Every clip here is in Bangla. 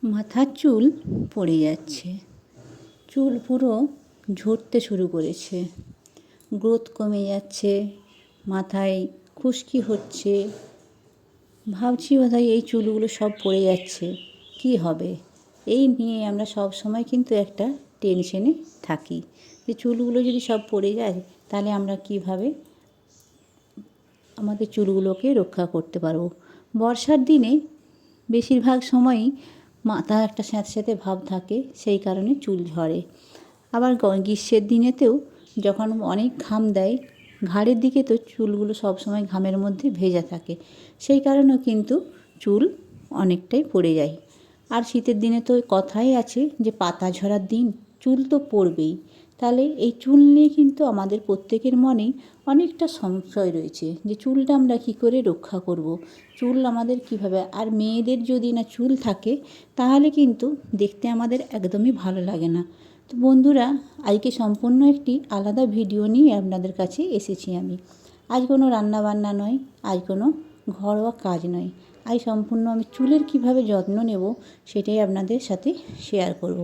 মাথার চুল পড়ে যাচ্ছে, চুল পুরো ঝরতে শুরু করেছে, গ্রোথ কমে যাচ্ছে, মাথায় খুশকি হচ্ছে। ভাবছি বোধহয় এই চুলগুলো সব পড়ে যাচ্ছে, কি হবে? এই নিয়ে আমরা সব সময় কিন্তু একটা টেনশনে থাকি যে চুলগুলো যদি সব পড়ে যায় তাহলে আমরা কিভাবে আমাদের চুলগুলোকে রক্ষা করতে পারবো। বর্ষার দিনে বেশিরভাগ সময়ই মাথা একটা স্যাঁতস্যাঁতে ভাব থাকে, সেই কারণে চুল ঝরে। আবার গ্রীষ্মের দিনেতেও যখন অনেক ঘাম দেয়, ঘাড়ের দিকে তো চুলগুলো সবসময় ঘামের মধ্যে ভেজা থাকে, সেই কারণেও কিন্তু চুল অনেকটাই পড়ে যায়। আর শীতের দিনে তো কথাই আছে যে পাতা ঝরার দিন চুল তো পড়বেই। তাহলে এই চুল নিয়ে কিন্তু আমাদের প্রত্যেকের মনেই অনেকটা সংশয় রয়েছে যে চুলটা আমরা কী করে রক্ষা করব, চুল আমাদের কিভাবে। আর মেয়েদের যদি না চুল থাকে তাহলে কিন্তু দেখতে আমাদের একদমই ভালো লাগে না। তো বন্ধুরা, আজকে সম্পূর্ণ একটি আলাদা ভিডিও নিয়ে আপনাদের কাছে এসেছি আমি। আজ কোনো রান্নাবান্না নয়, আজ কোনো ঘরোয়া কাজ নয়, আজ সম্পূর্ণ আমি চুলের কিভাবে যত্ন নেব সেটাই আপনাদের সাথে শেয়ার করব।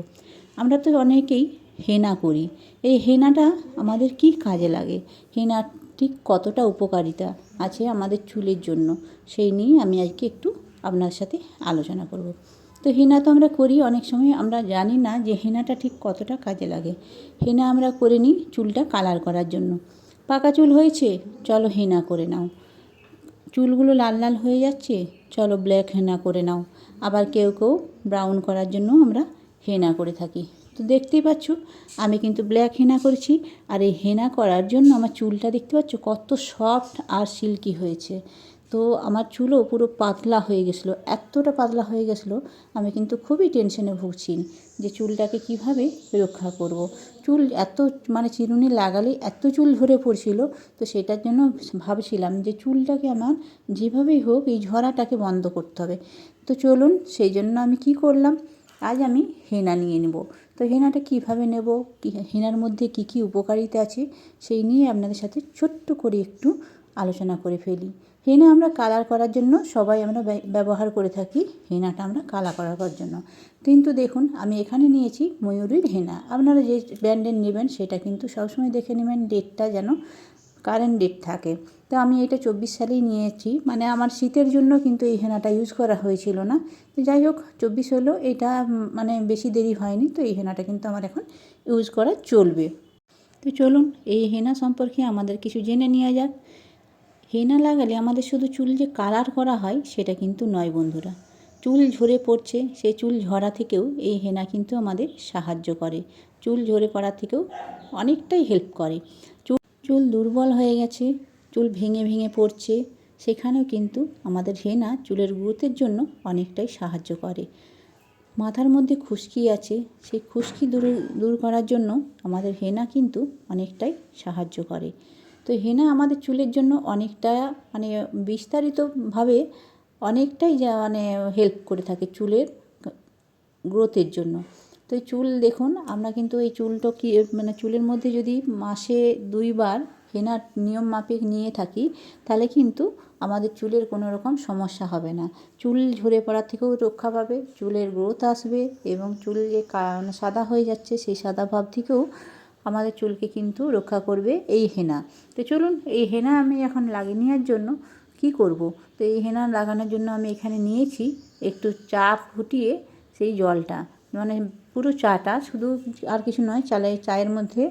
আমরা তো অনেকেই হেনা করি, এই হেনাটা আমাদের কি কাজে লাগে, হেনা ঠিক কতটা উপকারিতা আছে আমাদের চুলের জন্য, সেই নিয়ে আমি আজকে একটু আপনার সাথে আলোচনা করব। তো হেনা তো আমরা করি, অনেক সময় আমরা জানি না যে হেনাটা ঠিক কতটা কাজে লাগে। হেনা আমরা করে নিই চুলটা কালার করার জন্য। পাকা চুল হয়েছে, চলো হেনা করে নাও। চুলগুলো লাল লাল হয়ে যাচ্ছে, চলো ব্ল্যাক হেনা করে নাও। আবার কেউ কেউ ব্রাউন করার জন্য আমরা হেনা করে থাকি। তো দেখতেই পাচ্ছ আমি কিন্তু ব্ল্যাক হেনা করেছি। আর এই হেনা করার জন্য আমার চুলটা দেখতে পাচ্ছ কত সফট আর সিল্কি হয়েছে। তো আমার চুলও পুরো পাতলা হয়ে গেছিলো, এতটা পাতলা হয়ে গেছিলো, আমি কিন্তু খুবই টেনশনে ভুগছি যে চুলটাকে কিভাবে রক্ষা করব। চুল এত চিরুনি লাগালে এত চুল ঝরে পড়ছিল, তো সেটার জন্য ভাবছিলাম যে চুলটাকে আমার যেভাবেই হোক এই ঝরাটাকে বন্ধ করতে হবে। তো চলুন, সেই জন্য আমি কি করলাম, আজ আমি হেনা নিয়ে নেব। তো হেনাটা কিভাবে নেব, হেনার মধ্যে কি কি উপকারিতা আছে সেই নিয়ে আপনাদের সাথে ছোট্ট করে একটু আলোচনা করে ফেলি। হেনা আমরা কালার করার জন্য সবাই আমরা ব্যবহার করে থাকি, হেনাটা আমরা কালার করার জন্য। কিন্তু দেখুন আমি এখানে নিয়েছি ময়ূরীর হেনা। আপনারা যে ব্র্যান্ডের নেবেন সেটা কিন্তু সবসময় দেখে নেবেন ডেটটা যেন কারেন্ট ডেট থাকে। তো আমি এটা 24 সালেই নিয়েছি, আমার শীতের জন্য কিন্তু এই হেনাটা ইউজ করা হয়েছিল না। তো যাই হোক 24 হলো, এটা বেশি দেরি হয়নি, তো এই হেনাটা কিন্তু আমার এখন ইউজ করা চলবে। তো চলুন এই হেনা সম্পর্কে আমাদের কিছু জেনে নেওয়া যাক। হেনা লাগালে আমাদের শুধু চুল যে কালার করা হয় সেটা কিন্তু নয় বন্ধুরা। চুল ঝরে পড়ছে, সেই চুল ঝরা থেকেও এই হেনা কিন্তু আমাদের সাহায্য করে। চুল ঝরে পড়া থেকেও অনেকটাই হেল্প করে। চুল দুর্বল হয়ে গেছে, চুল ভেঙে ভেঙে পড়ছে, সেখানেও কিন্তু আমাদের হেনা চুলের গ্রোথের জন্য অনেকটাই সাহায্য করে। মাথার মধ্যে খুশকি আছে, সেই খুশকি দূর করার জন্য আমাদের হেনা কিন্তু অনেকটাই সাহায্য করে। তো হেনা আমাদের চুলের জন্য অনেকটা বিস্তারিতভাবে অনেকটাই হেল্প করে থাকে চুলের গ্রোথের জন্য। তো এই চুল দেখুন, আমরা কিন্তু এই চুলটা কি চুলের মধ্যে যদি মাসে 2 বার হেনা নিয়ম মাফিক নিয়ে থাকি তাহলে কিন্তু আমাদের চুলের কোনো রকম সমস্যা হবে না। চুল ঝরে পড়ার থেকেও রক্ষা পাবে, চুলের গ্রোথ আসবে, এবং চুল যে সাদা হয়ে যাচ্ছে সেই সাদা ভাব থেকেও আমাদের চুলকে কিন্তু রক্ষা করবে এই হেনা। তো চলুন এই হেনা আমি এখন লাগিয়ে নেওয়ার জন্য কি করব। তো এই হেনা লাগানোর জন্য আমি এখানে নিয়েছি একটু চা ফুটিয়ে সেই জলটা, পুরো চাটা, শুধু আর কিছু নয়, চায়ের মধ্যে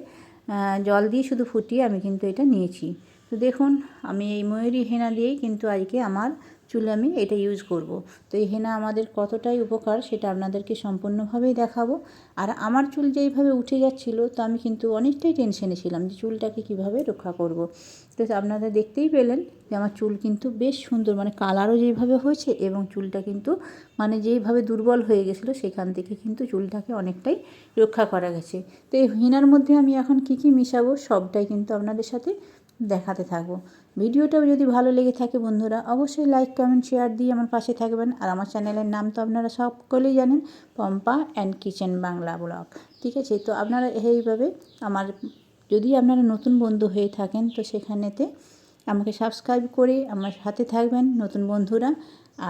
জল দিয়ে শুধু ফুটিয়ে আমি কিন্তু এটা নিয়েছি। তো দেখুন আমি এই ময়ূরী হেনা দিয়েই কিন্তু আজকে আমার চুলে আমি এটা ইউজ করব। তো এই হেনা আমাদের কতটাই উপকার সেটা আপনাদেরকে সম্পূর্ণভাবেই দেখাবো। আর আমার চুল যেইভাবে উঠে যাচ্ছিলো, তো আমি কিন্তু অনেকটাই টেনশনে ছিলাম যে চুলটাকে কীভাবে রক্ষা করব। তো আপনারা দেখতেই পেলেন যে আমার চুল কিন্তু বেশ সুন্দর, কালারও যেইভাবে হয়েছে, এবং চুলটা কিন্তু যেইভাবে দুর্বল হয়ে গেছিলো সেখান থেকে কিন্তু চুলটাকে অনেকটাই রক্ষা করা গেছে। তো এই হেনার মধ্যে আমি এখন কি কি মিশাবো সবটাই কিন্তু আপনাদের সাথে দেখাতে থাকবো। ভিডিওটাও যদি ভালো লেগে থাকে বন্ধুরা, অবশ্যই লাইক কমেন্ট শেয়ার দিয়ে আমার পাশে থাকবেন। আর আমার চ্যানেলের নাম তো আপনারা সকলেই জানেন, Pampa and kitchen Bangla blog. ঠিক আছে, তো আপনারা এইভাবে যদি আপনারা নতুন বন্ধু হয়ে থাকেন তো সেখানেতে আমাকে সাবস্ক্রাইব করে আমার সাথে থাকবেন নতুন বন্ধুরা।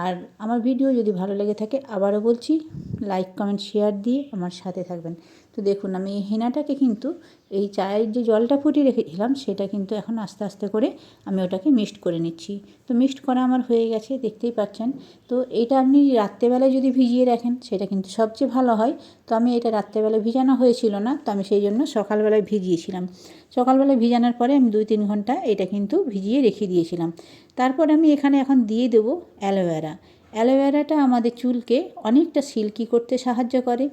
আর আমার ভিডিও যদি ভালো লেগে থাকে, আবারও বলছি, লাইক কমেন্ট শেয়ার দিয়ে আমার সাথে থাকবেন। তো দেখুন আমি এই হেনাটাকে কিন্তু এই চায়ের যে জলটা ফুটিয়ে রেখেছিলাম সেটা কিন্তু এখন আস্তে আস্তে করে আমি ওটাকে মিক্সড করে নিচ্ছি। তো মিক্সড করা আমার হয়ে গেছে, দেখতেই পাচ্ছেন। তো এটা আপনি রাত্রেবেলায় যদি ভিজিয়ে রাখেন সেটা কিন্তু সবচেয়ে ভালো হয়। তো আমি এটা রাত্রেবেলায় ভিজানো হয়েছিল না, তো আমি সেই জন্য সকালবেলায় ভিজিয়েছিলাম। সকালবেলায় ভিজানোর পরে আমি 2-3 ঘন্টা এটা কিন্তু ভিজিয়ে রেখে দিয়েছিলাম। তারপর আমি এখানে এখন দিয়ে দেবো অ্যালোভেরা। অ্যালোভেরাটা আমাদের চুলকে অনেকটা সিল্কি করতে সাহায্য করে।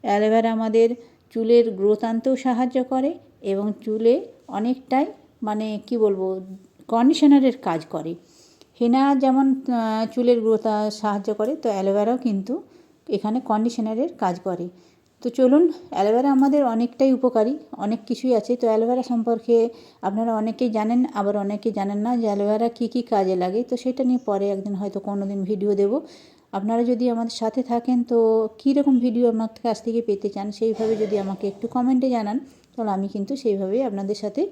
অ্যালোভেরা আমাদের চুলের গ্রোথ আনতেও সাহায্য করে এবং চুলে অনেকটাই মানে কি বলবো কন্ডিশনারের কাজ করে। হেনা যেমন চুলের গ্রোথ সাহায্য করে, তো অ্যালোভেরাও কিন্তু এখানে কন্ডিশনারের কাজ করে। তো চলুন, অ্যালোভেরা আমাদের অনেকটাই উপকারী, অনেক কিছুই আছে। তো অ্যালোভেরা সম্পর্কে আপনারা অনেকেই জানেন, আবার অনেকেই জানেন না যে অ্যালোভেরা কী কী কাজে লাগে। তো সেটা নিয়ে পরে একদিন হয়তো কোনো দিন ভিডিও দেব। আপনারা যদি আমাদের সাথে থাকেন তো কীরকম ভিডিও আমার কাছ থেকে পেতে চান সেইভাবে যদি আমাকে একটু কমেন্টে জানান, তাহলে আমি কিন্তু সেইভাবেই আপনাদের সাথে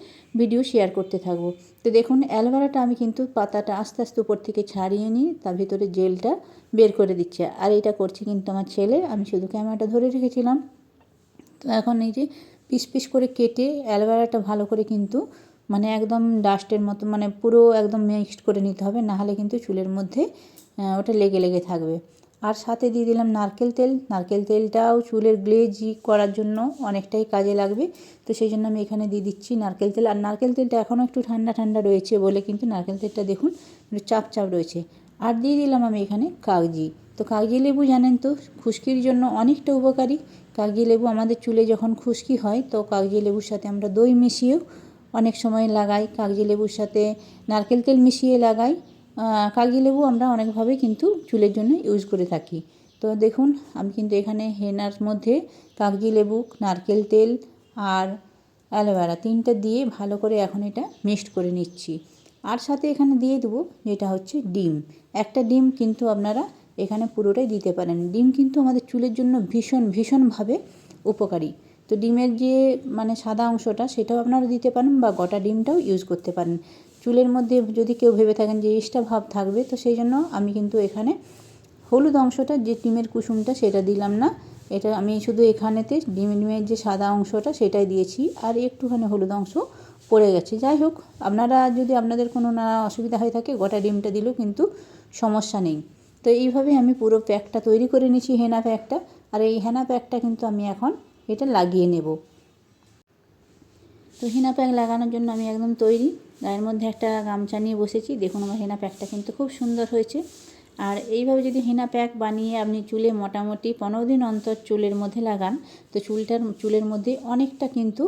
ভিডিও শেয়ার করতে থাকবো। তো দেখুন অ্যালোভেরাটা আমি কিন্তু পাতাটা আস্তে আস্তে উপর থেকে ছাড়িয়ে নিয়ে তার ভিতরে জেলটা বের করে দিচ্ছে। আর এটা করছে কিন্তু আমার ছেলে, আমি শুধু ক্যামেরাটা ধরে রেখেছিলাম। তো এখন এই যে পিস পিস করে কেটে অ্যালোভেরাটা ভালো করে কিন্তু মানে একদম ডাস্টের মতো মানে পুরো একদম মিক্সড করে নিতে হবে, নাহলে কিন্তু চুলের মধ্যে ওটা লেগে লেগে থাকবে। আর সাথে দিয়ে দিলাম নারকেল তেল। নারকেল তেলটাও চুলের গ্লেজি করার জন্য অনেকটাই কাজে লাগবে। তো সেই জন্য আমি এখানে দিয়ে দিচ্ছি নারকেল তেল। আর নারকেল তেলটা এখনও একটু ঠান্ডা ঠান্ডা রয়েছে বলে কিন্তু নারকেল তেলটা দেখুন একটু চাপ চাপ রয়েছে। আর দিয়ে দিলাম আমি এখানে কাগজি। তো কাগজি লেবু জানেন তো খুশকির জন্য অনেকটা উপকারী। কাগজি লেবু আমাদের চুলে যখন খুশকি হয় তো কাগজি লেবুর সাথে আমরা দই মিশিয়েও অনেক সময় লাগাই, কাগজি লেবুর সাথে নারকেল তেল মিশিয়ে লাগাই। কাগজি লেবু আমরা অনেকভাবে কিন্তু চুলের জন্য ইউজ করে থাকি। তো দেখুন আমি কিন্তু এখানে হেনার মধ্যে কাগজি লেবু, নারকেল তেল আর অ্যালোভেরা 3টা দিয়ে ভালো করে এখন এটা মিক্সড করে নিচ্ছি। আর সাথে এখানে দিয়ে দেবো যেটা হচ্ছে ডিম। একটা ডিম কিন্তু আপনারা এখানে পুরোটাই দিতে পারেন। ডিম কিন্তু আমাদের চুলের জন্য ভীষণ ভীষণভাবে উপকারী। তো ডিমের যে মানে সাদা অংশটা সেটাও আপনারা দিতে পারেন বা গোটা ডিমটাও ইউজ করতে পারেন। চুলের মধ্যে যদি কেউ ভেবে থাকেন যে এক্সট্রা ভাব থাকবে, তো সেই জন্য আমি কিন্তু এখানে হলুদ অংশটা যে ডিমের কুসুমটা সেটা দিলাম না। এটা আমি শুধু এখানেতে ডিমের যে সাদা অংশটা সেটাই দিয়েছি, আর একটুখানি হলুদ অংশ পড়ে গেছে। যাই হোক, আপনারা যদি আপনাদের কোনো না অসুবিধা হয়ে থাকে গোটা ডিমটা দিলেও কিন্তু সমস্যা নেই। তো এইভাবে আমি পুরো প্যাকটা তৈরি করে নিয়েছি, হেনা প্যাকটা। আর এই হেনা প্যাকটা কিন্তু আমি এখন এটা লাগিয়ে নেব। তো হেনা প্যাক লাগানোর জন্য আমি একদম তৈরি। গায়ের মধ্যে একটা গামছা নিয়ে বসেছি। দেখুন আমার হেনা প্যাকটা কিন্তু খুব সুন্দর হয়েছে। আর এইভাবে যদি হেনা প্যাক বানিয়ে আপনি চুলে মোটামুটি 15 দিন অন্তর চুলের মধ্যে লাগান, তো চুলের মধ্যে অনেকটা কিন্তু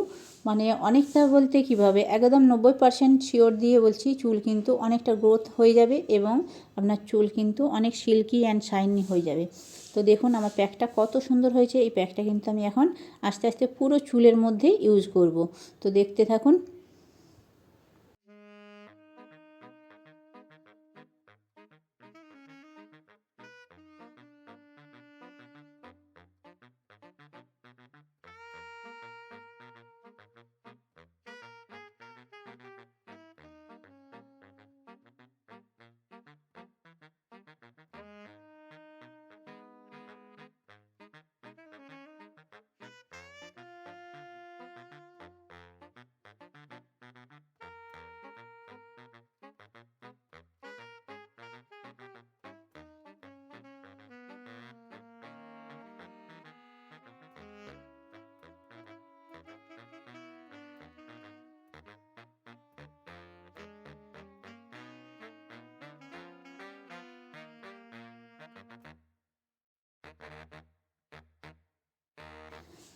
মানে অনেকটা বলতে কীভাবে একদম 90% শিওর দিয়ে বলছি, চুল কিন্তু অনেকটা গ্রোথ হয়ে যাবে এবং আপনার চুল কিন্তু অনেক সিল্কি অ্যান্ড শাইনি হয়ে যাবে। তো দেখুন আমার প্যাকটা কত সুন্দর হয়েছে। এই প্যাকটা কিন্তু আমি এখন আস্তে আস্তে পুরো চুলের মধ্যে ইউজ করব। তো দেখতে থাকুন।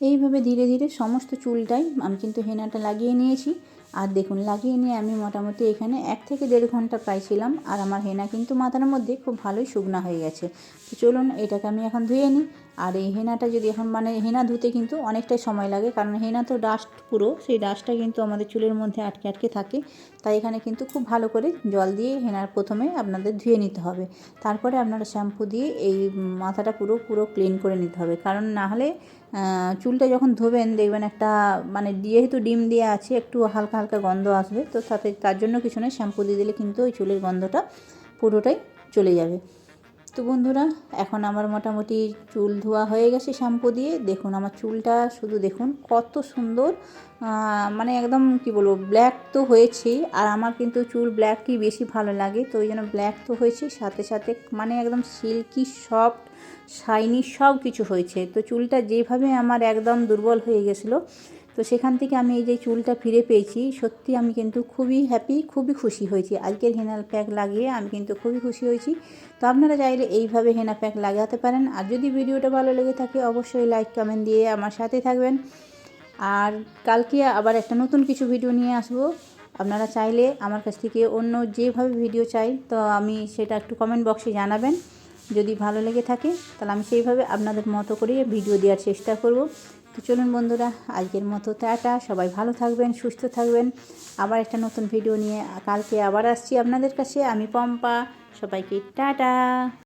এইভাবে ধীরে ধীরে সমস্ত চুলটাই আমি কিন্তু হেনাটা লাগিয়ে নিয়েছি। আর দেখুন লাগিয়ে নিয়ে আমি মোটামুটি এখানে 1 থেকে 1.5 ঘন্টা প্রায় ছিলাম। আর আমার হেনা কিন্তু মাথার মধ্যে খুব ভালোই শুকনা হয়ে গেছে। তো চলুন এটাকে আমি এখন ধুয়ে নিই। আর এই হেনাটা যদি এখন মানে হেনা ধুতে কিন্তু অনেকটাই সময় লাগে, কারণ হেনা তো ডাস্ট পুরো, সেই ডাস্টটা কিন্তু আমাদের চুলের মধ্যে আটকে আটকে থাকে। তাই এখানে কিন্তু খুব ভালো করে জল দিয়ে হেনার প্রথমে আপনাদের ধুয়ে নিতে হবে। তারপরে আপনারা শ্যাম্পু দিয়ে এই মাথাটা পুরো পুরো ক্লিন করে নিতে হবে, কারণ না হলে চুলটা যখন ধোবেন দেখবেন একটা মানে যেহেতু ডিম দেওয়া আছে একটু হালকা হালকা গন্ধ আসবে। তো তার জন্য কিছু নয়, শ্যাম্পু দিয়ে দিলে কিন্তু ওই চুলের গন্ধটা পুরোটাই চলে যাবে। তো বন্ধুরা, এখন আমার মোটামুটি চুল ধোয়া হয়ে গেছে শ্যাম্পু দিয়ে। দেখুন আমার চুলটা শুধু দেখুন কত সুন্দর, মানে একদম কি বলবো, ব্ল্যাক তো হয়েছেই। আর আমার কিন্তু চুল ব্ল্যাকই বেশি ভালো লাগে, তো ওই জন্য ব্ল্যাক তো হয়েছে, সাথে সাথে মানে একদম সিল্কি সফট শাইনি সব কিছু হয়েছে। তো চুলটা যেভাবে আমার একদম দুর্বল হয়ে গেছিলো, তো সেখান থেকে আমি এই যে চুলটা ফিরে পেয়েছি, সত্যি আমি কিন্তু খুবই হ্যাপি, খুবই খুশি হয়েছি। আজকের হেনা প্যাক লাগিয়ে আমি কিন্তু খুবই খুশি হয়েছি। তো আপনারা চাইলে এইভাবে হেনা প্যাক লাগাতে পারেন। আর যদি ভিডিওটা ভালো লেগে থাকে অবশ্যই লাইক কমেন্ট দিয়ে আমার সাথে থাকবেন। আর কালকে আবার একটা নতুন কিছু ভিডিও নিয়ে আসবো। আপনারা চাইলে আমার কাছ থেকে অন্য যেভাবে ভিডিও চাই, তো আমি সেটা একটু কমেন্ট বক্সে জানাবেন। যদি ভালো লেগে থাকে তাহলে আমি সেইভাবে আপনাদের মতো করে ভিডিও দেওয়ার চেষ্টা করব। তো চলুন বন্ধুরা, আজকের মতো টাটা। সবাই ভালো থাকবেন, সুস্থ থাকবেন। আবার একটা নতুন ভিডিও নিয়ে কালকে আবার আসছি আপনাদের কাছে। আমি পম্পা। সবাইকে টাটা।